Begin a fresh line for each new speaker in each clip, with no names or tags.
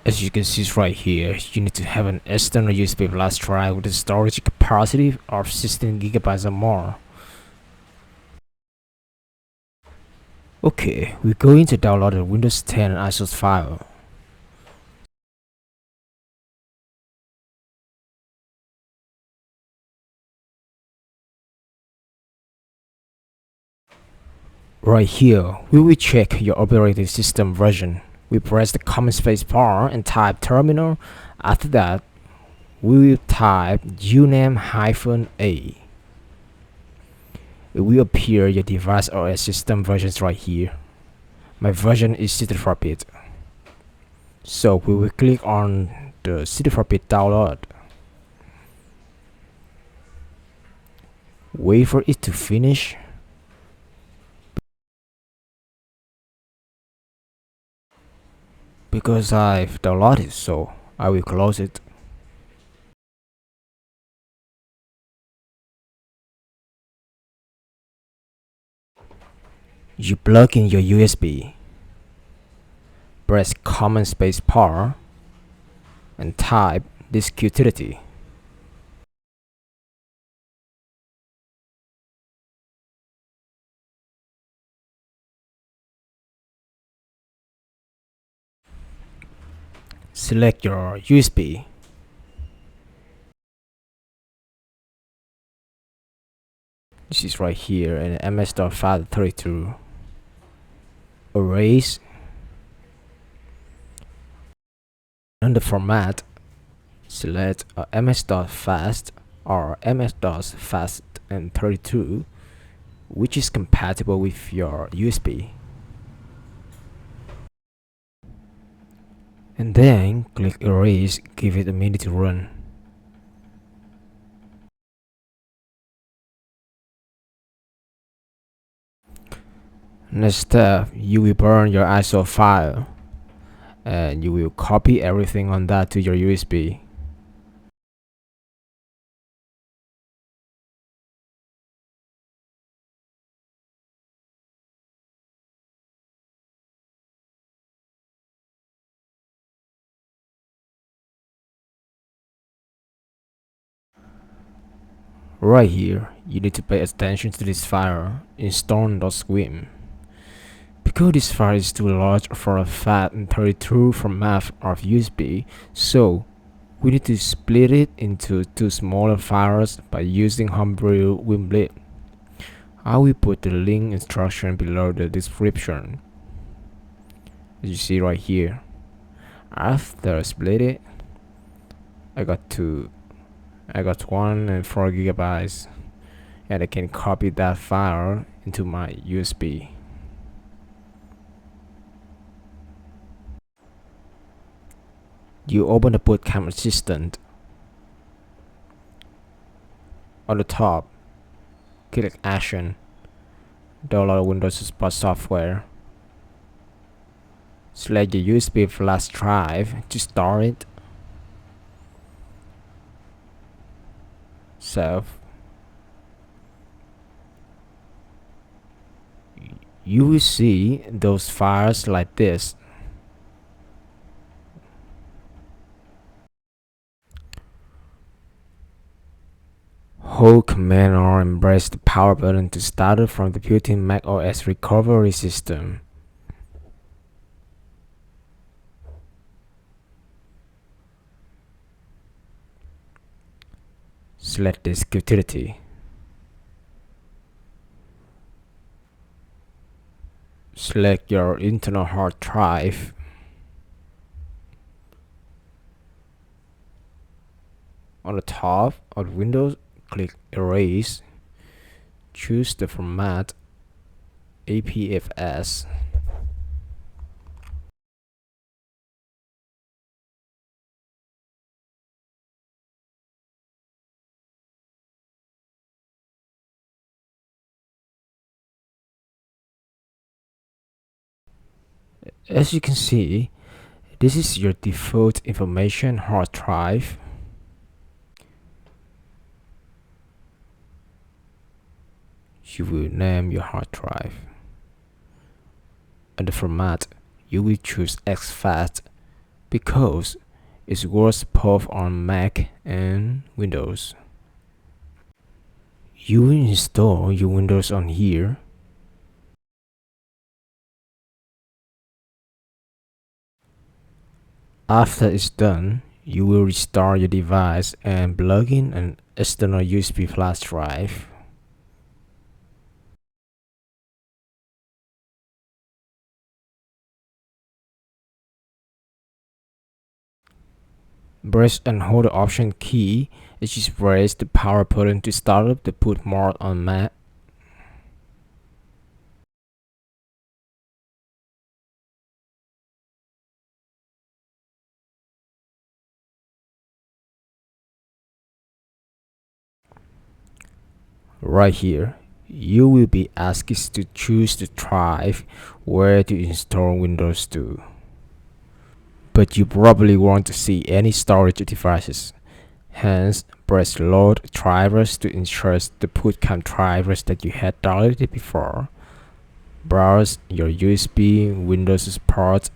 As you can see right here, you need to have an external USB flash drive with a storage capacity of 16 GB or more. Okay, we're going to download the Windows 10 ISO file. Right here, we will check your operating system version. We press the command space bar and type terminal. After that, we will type uname-a. It will appear your device OS system versions right here. My version is CD4-bit. So we will click on the CD4-bit download. Wait for it to finish. Because I've downloaded, so I will close it. You plug in your USB. Press command space bar and type disk utility. Select your USB. This is right here in ms.FAT32. Erase. Under format, select ms.fast or ms.fast32, which is compatible with your USB. And then click erase, give it a minute to run. Next step, you will burn your ISO file and you will copy everything on that to your USB. Right here, you need to pay attention to this file, install.swim. Because this file is too large for a FAT32 format of USB, so we need to split it into two smaller files by using Homebrew Wimblib. I will put the link instruction below the description. As you see right here, after I split it, I got 1 and 4 gigabytes, and I can copy that file into my USB. You open the Bootcamp assistant. On the top, click Action, download Windows Support software. Select the USB flash drive to store it. Save. You will see those files like this. Hold Command or embrace the power button to start it from the built-in MacOS recovery system. Select disk utility. Select your internal hard drive. On the top of Windows, click Erase. Choose the format APFS. As you can see, this is your default information hard drive. You will name your hard drive. And the format, you will choose exFAT because it works both on Mac and Windows. You will install your Windows on here. After it's done, you will restart your device and plug in an external USB flash drive. Press and hold the Option key as you press the power button to start up the boot mode on Mac. Right here, you will be asked to choose the drive where to install Windows to. But you probably won't see any storage devices. Hence, press Load Drivers to insert the Bootcamp drivers that you had downloaded before. Browse your USB, Windows port,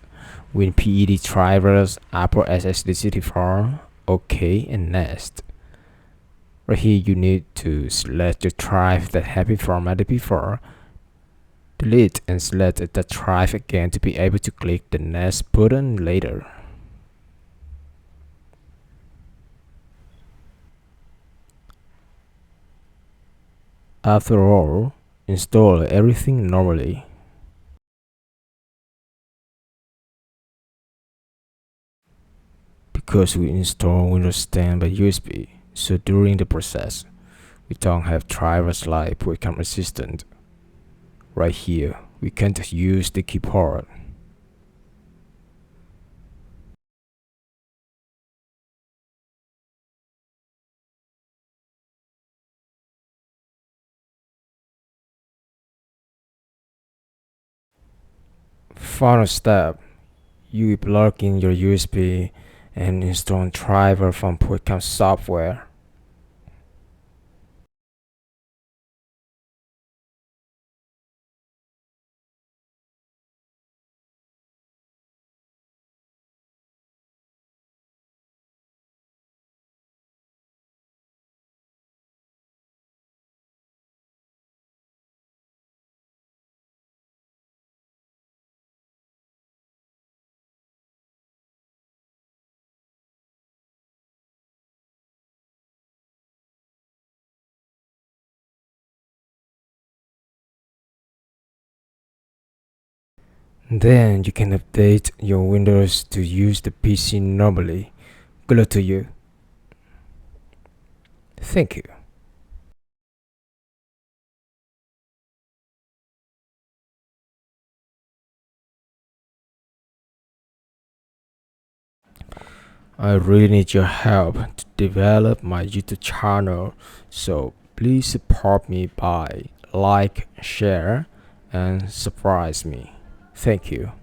WinPED drivers, Apple SSD64, OK, and Next. Right here, you need to select the drive that had been formatted before. Delete and select that drive again to be able to click the Next button later. After all, install everything normally. Because we install Windows 10 by USB, so during the process, we don't have drivers like Bootcamp Assistant. Right here, we can't use the keyboard. Final step, you will plug in your USB and install driver from Bootcamp software. Then you can update your Windows to use the PC normally. Good luck to you. Thank you. I really need your help to develop my YouTube channel, so please support me by like, share, and surprise me. Thank you.